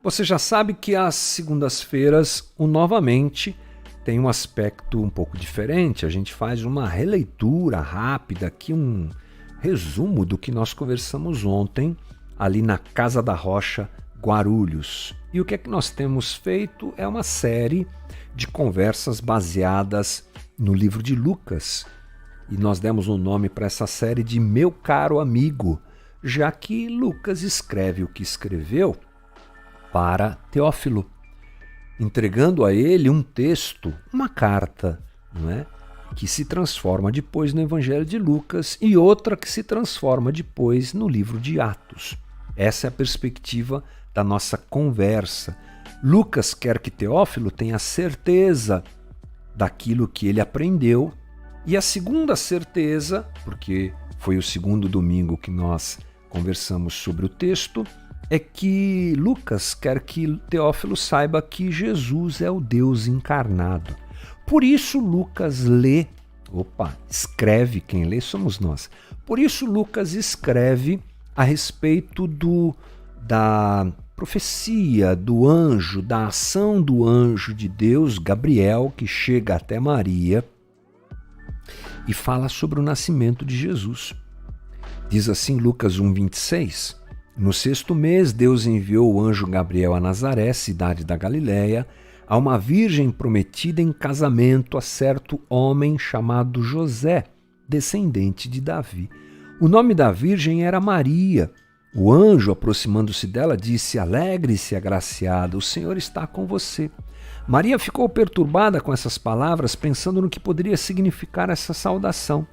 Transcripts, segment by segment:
Você já sabe que às segundas-feiras, o Novamente tem um aspecto um pouco diferente. A gente faz uma releitura rápida aqui, um resumo do que nós conversamos ontem ali na Casa da Rocha, Guarulhos. E o que é que nós temos feito é uma série de conversas baseadas no livro de Lucas. E nós demos um nome para essa série de Meu Caro Amigo, já que Lucas escreve o que escreveu para Teófilo, entregando a ele um texto, uma carta, não é? Que se transforma depois no Evangelho de Lucas e outra que se transforma depois no livro de Atos. Essa é a perspectiva da nossa conversa. Lucas quer que Teófilo tenha certeza daquilo que ele aprendeu, e a segunda certeza, porque foi o segundo domingo que nós conversamos sobre o texto, é que Lucas quer que Teófilo saiba que Jesus é o Deus encarnado. Por isso Lucas escreve, quem lê somos nós. Por isso Lucas escreve a respeito da profecia do anjo, da ação do anjo de Deus, Gabriel, que chega até Maria e fala sobre o nascimento de Jesus. Diz assim Lucas 1:26, no 6º mês, Deus enviou o anjo Gabriel a Nazaré, cidade da Galiléia, a uma virgem prometida em casamento a certo homem chamado José, descendente de Davi. O nome da virgem era Maria. O anjo, aproximando-se dela, disse: Alegre-se, agraciada, o Senhor está com você. Maria ficou perturbada com essas palavras, pensando no que poderia significar essa saudação.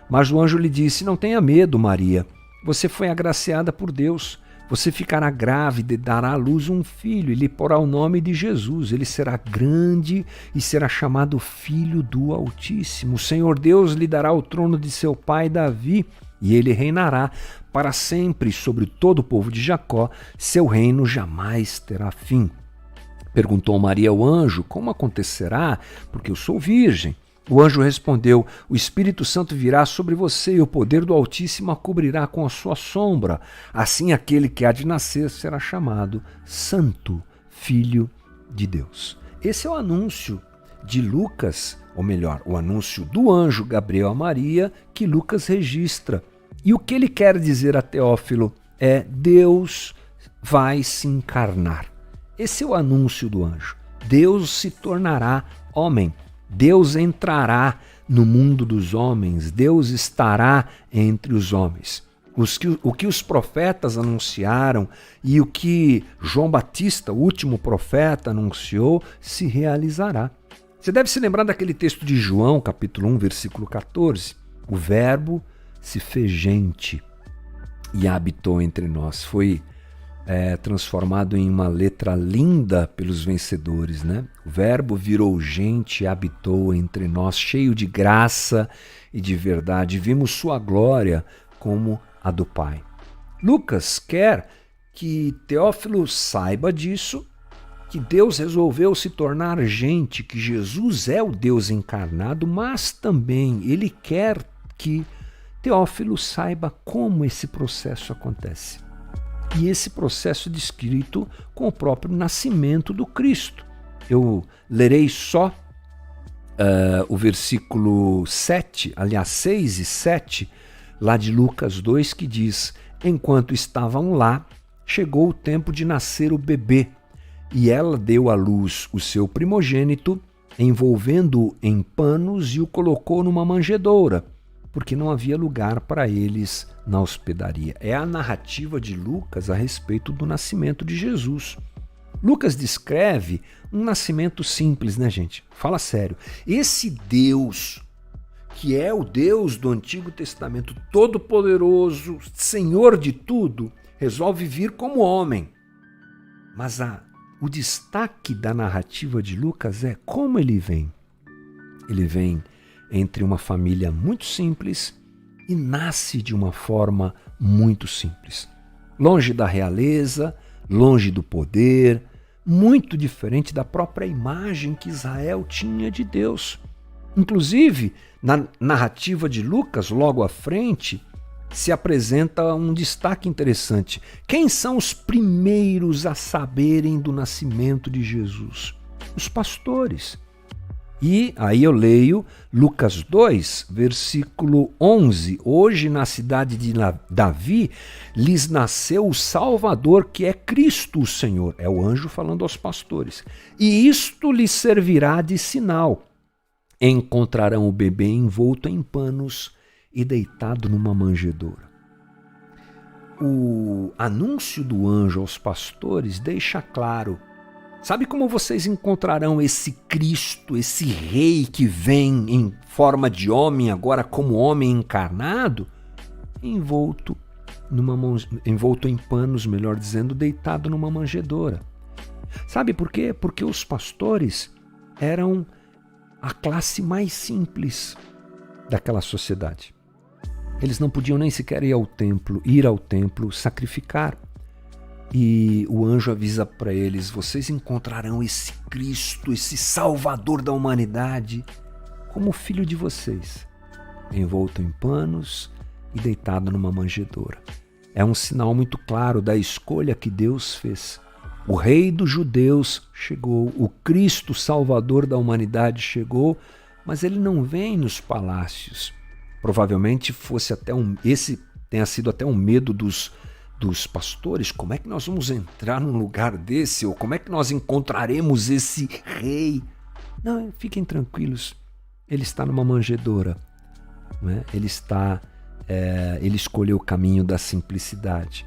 Mas o anjo lhe disse: Não tenha medo, Maria. Você foi agraciada por Deus. Você ficará grávida e dará à luz um filho e lhe porá o nome de Jesus. Ele será grande e será chamado Filho do Altíssimo. O Senhor Deus lhe dará o trono de seu pai Davi e ele reinará para sempre sobre todo o povo de Jacó. Seu reino jamais terá fim. Perguntou Maria ao anjo: Como acontecerá? Porque eu sou virgem. O anjo respondeu: O Espírito Santo virá sobre você e o poder do Altíssimo a cobrirá com a sua sombra. Assim aquele que há de nascer será chamado Santo Filho de Deus. Esse é o anúncio de Lucas, ou melhor, o anúncio do anjo Gabriel a Maria, que Lucas registra. E o que ele quer dizer a Teófilo é: Deus vai se encarnar. Esse é o anúncio do anjo. Deus se tornará homem. Deus entrará no mundo dos homens, Deus estará entre os homens. O que os profetas anunciaram e o que João Batista, o último profeta, anunciou, se realizará. Você deve se lembrar daquele texto de João, capítulo 1, versículo 14. O Verbo se fez gente e habitou entre nós. Foi transformado em uma letra linda pelos vencedores, né? O Verbo virou gente e habitou entre nós, cheio de graça e de verdade. Vimos sua glória como a do Pai. Lucas quer que Teófilo saiba disso, que Deus resolveu se tornar gente, que Jesus é o Deus encarnado, mas também ele quer que Teófilo saiba como esse processo acontece. E esse processo descrito com o próprio nascimento do Cristo. Eu lerei só o versículo 7, aliás 6 e 7, lá de Lucas 2, que diz: Enquanto estavam lá, chegou o tempo de nascer o bebê, e ela deu à luz o seu primogênito, envolvendo-o em panos e o colocou numa manjedoura, porque não havia lugar para eles na hospedaria. É a narrativa de Lucas a respeito do nascimento de Jesus. Lucas descreve um nascimento simples, né, gente? Fala sério. Esse Deus, que é o Deus do Antigo Testamento, todo-poderoso, Senhor de tudo, resolve vir como homem. Mas o destaque da narrativa de Lucas é como ele vem. Ele vem entre uma família muito simples e nasce de uma forma muito simples. Longe da realeza, longe do poder, muito diferente da própria imagem que Israel tinha de Deus. Inclusive, na narrativa de Lucas, logo à frente, se apresenta um destaque interessante. Quem são os primeiros a saberem do nascimento de Jesus? Os pastores. E aí eu leio Lucas 2, versículo 11. Hoje na cidade de Davi lhes nasceu o Salvador, que é Cristo o Senhor. É o anjo falando aos pastores. E isto lhes servirá de sinal. Encontrarão o bebê envolto em panos e deitado numa manjedoura. O anúncio do anjo aos pastores deixa claro. Sabe como vocês encontrarão esse Cristo, esse rei que vem em forma de homem, agora como homem encarnado? Envolto em panos, melhor dizendo, deitado numa manjedoura. Sabe por quê? Porque os pastores eram a classe mais simples daquela sociedade. Eles não podiam nem sequer ir ao templo, sacrificar. E o anjo avisa para eles: vocês encontrarão esse Cristo, esse Salvador da humanidade, como filho de vocês, envolto em panos e deitado numa manjedoura. É um sinal muito claro da escolha que Deus fez. O Rei dos Judeus chegou, o Cristo Salvador da humanidade chegou, mas ele não vem nos palácios. Provavelmente esse tenha sido até um medo dos pastores. Como é que nós vamos entrar num lugar desse? Ou como é que nós encontraremos esse rei? Não, fiquem tranquilos. Ele está numa manjedoura. Né? Ele escolheu o caminho da simplicidade.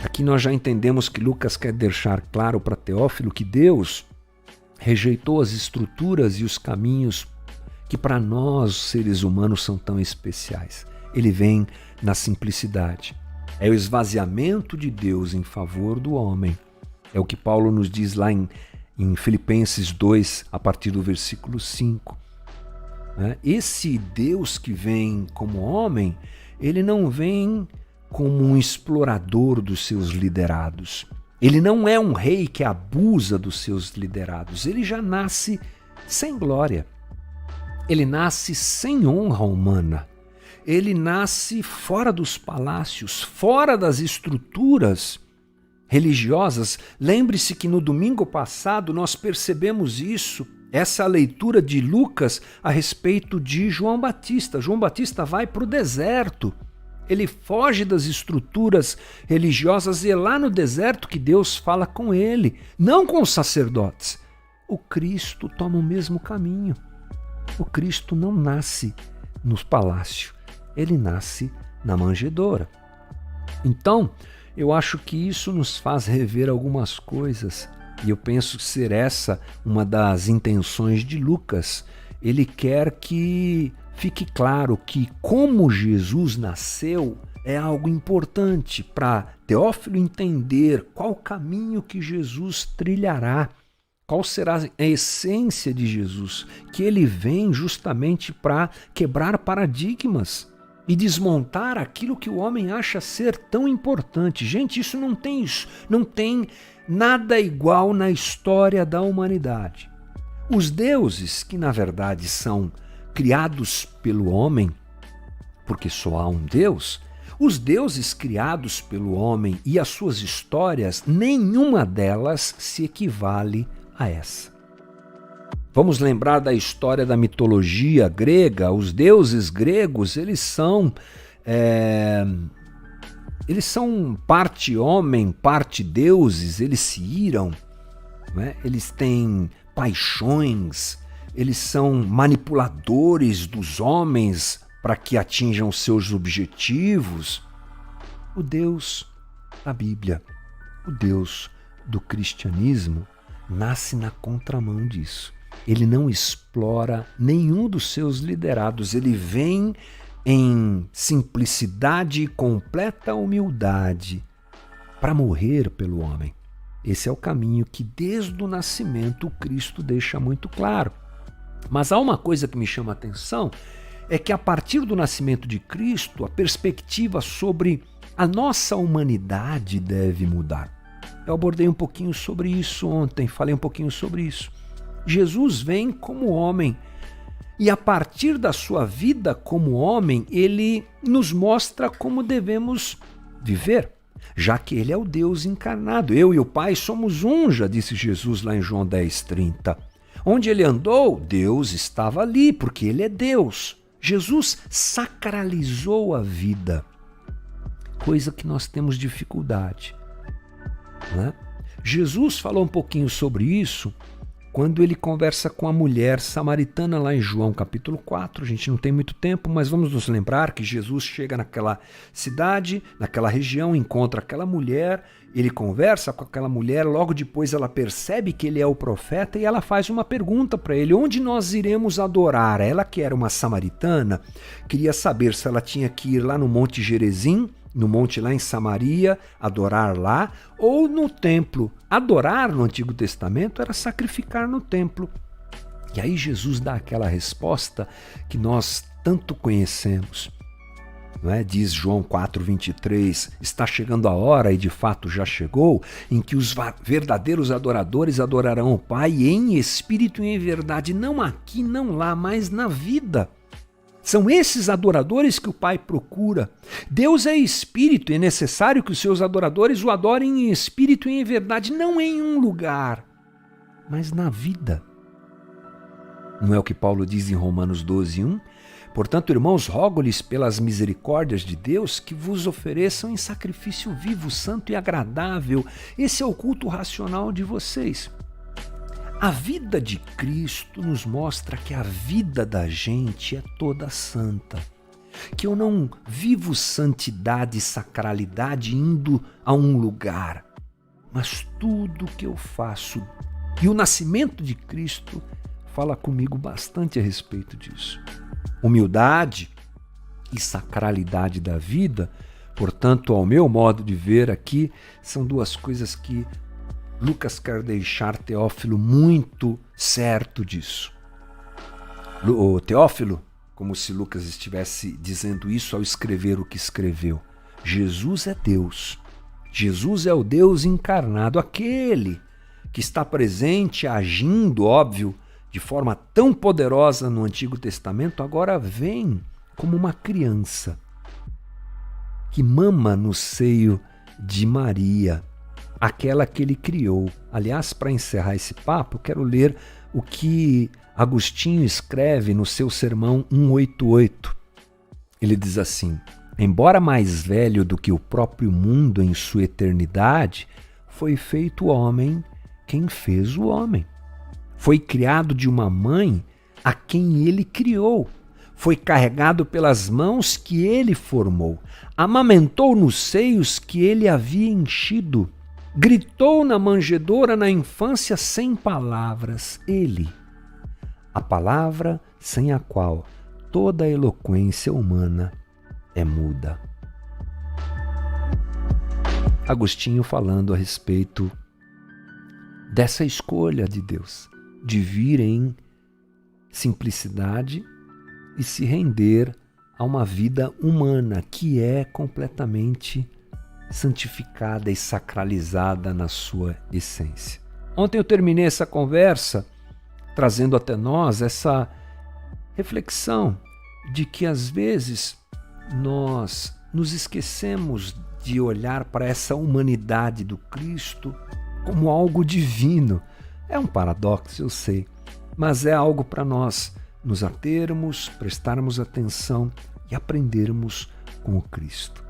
Aqui nós já entendemos que Lucas quer deixar claro para Teófilo que Deus rejeitou as estruturas e os caminhos que para nós, seres humanos, são tão especiais. Ele vem na simplicidade. É o esvaziamento de Deus em favor do homem. É o que Paulo nos diz lá em Filipenses 2, a partir do versículo 5. Esse Deus que vem como homem, ele não vem como um explorador dos seus liderados. Ele não é um rei que abusa dos seus liderados. Ele já nasce sem glória. Ele nasce sem honra humana. Ele nasce fora dos palácios, fora das estruturas religiosas. Lembre-se que no domingo passado nós percebemos isso, essa leitura de Lucas a respeito de João Batista. João Batista vai para o deserto. Ele foge das estruturas religiosas e é lá no deserto que Deus fala com ele, não com os sacerdotes. O Cristo toma o mesmo caminho. O Cristo não nasce no palácio. Ele nasce na manjedoura. Então, eu acho que isso nos faz rever algumas coisas, e eu penso ser essa uma das intenções de Lucas. Ele quer que fique claro que como Jesus nasceu é algo importante para Teófilo entender qual o caminho que Jesus trilhará, qual será a essência de Jesus, que ele vem justamente para quebrar paradigmas e desmontar aquilo que o homem acha ser tão importante. Gente, isso não tem nada igual na história da humanidade. Os deuses, que na verdade são criados pelo homem, porque só há um Deus, os deuses criados pelo homem e as suas histórias, nenhuma delas se equivale a essa. Vamos lembrar da história da mitologia grega. Os deuses gregos, eles são parte homem, parte deuses. Eles se iram, né? Eles têm paixões, eles são manipuladores dos homens para que atinjam seus objetivos. O Deus da Bíblia, o Deus do cristianismo, nasce na contramão disso. Ele não explora nenhum dos seus liderados. Ele vem em simplicidade e completa humildade para morrer pelo homem. Esse é o caminho que desde o nascimento o Cristo deixa muito claro. Mas há uma coisa que me chama a atenção, é que a partir do nascimento de Cristo, a perspectiva sobre a nossa humanidade deve mudar. Eu abordei um pouquinho sobre isso ontem, falei um pouquinho sobre isso. Jesus vem como homem E a partir da sua vida como homem, ele nos mostra como devemos viver, já que ele é o Deus encarnado. Eu e o Pai somos um, já disse Jesus lá em João 10:30. Onde ele andou, Deus estava ali, porque ele é Deus. Jesus sacralizou a vida, coisa que nós temos dificuldade, né? Jesus falou um pouquinho sobre isso quando ele conversa com a mulher samaritana lá em João capítulo 4. A gente não tem muito tempo, mas vamos nos lembrar que Jesus chega naquela cidade, naquela região, encontra aquela mulher, ele conversa com aquela mulher, logo depois ela percebe que ele é o profeta e ela faz uma pergunta para ele: onde nós iremos adorar? Ela, que era uma samaritana, queria saber se ela tinha que ir lá no Monte Gerizim, no monte lá em Samaria, adorar lá, ou no templo. Adorar no Antigo Testamento era sacrificar no templo. E aí Jesus dá aquela resposta que nós tanto conhecemos, não é? Diz João 4:23, está chegando a hora, e de fato já chegou, em que os verdadeiros adoradores adorarão o Pai em espírito e em verdade, não aqui, não lá, mas na vida. São esses adoradores que o Pai procura. Deus é espírito e é necessário que os seus adoradores o adorem em espírito e em verdade, não em um lugar, mas na vida. Não é o que Paulo diz em Romanos 12:1? Portanto, irmãos, rogo-lhes pelas misericórdias de Deus que vos ofereçam em sacrifício vivo, santo e agradável. Esse é o culto racional de vocês. A vida de Cristo nos mostra que a vida da gente é toda santa, que eu não vivo santidade e sacralidade indo a um lugar, mas tudo que eu faço. E o nascimento de Cristo fala comigo bastante a respeito disso. Humildade e sacralidade da vida, portanto, ao meu modo de ver aqui, são duas coisas que Lucas quer deixar Teófilo muito certo disso. O Teófilo, como se Lucas estivesse dizendo isso ao escrever o que escreveu, Jesus é Deus. Jesus é o Deus encarnado, aquele que está presente, agindo, óbvio, de forma tão poderosa no Antigo Testamento, agora vem como uma criança que mama no seio de Maria, aquela que ele criou. Aliás, para encerrar esse papo, quero ler o que Agostinho escreve no seu sermão 188. Ele diz assim: embora mais velho do que o próprio mundo em sua eternidade, foi feito homem quem fez o homem. Foi criado de uma mãe a quem ele criou. Foi carregado pelas mãos que ele formou. Amamentou nos seios que ele havia enchido. Gritou na manjedoura na infância sem palavras. Ele, a palavra sem a qual toda a eloquência humana é muda. Agostinho falando a respeito dessa escolha de Deus, de vir em simplicidade e se render a uma vida humana que é completamente santificada e sacralizada na sua essência. Ontem eu terminei essa conversa trazendo até nós essa reflexão de que às vezes nós nos esquecemos de olhar para essa humanidade do Cristo como algo divino. É um paradoxo, eu sei, mas é algo para nós nos atermos, prestarmos atenção e aprendermos com o Cristo.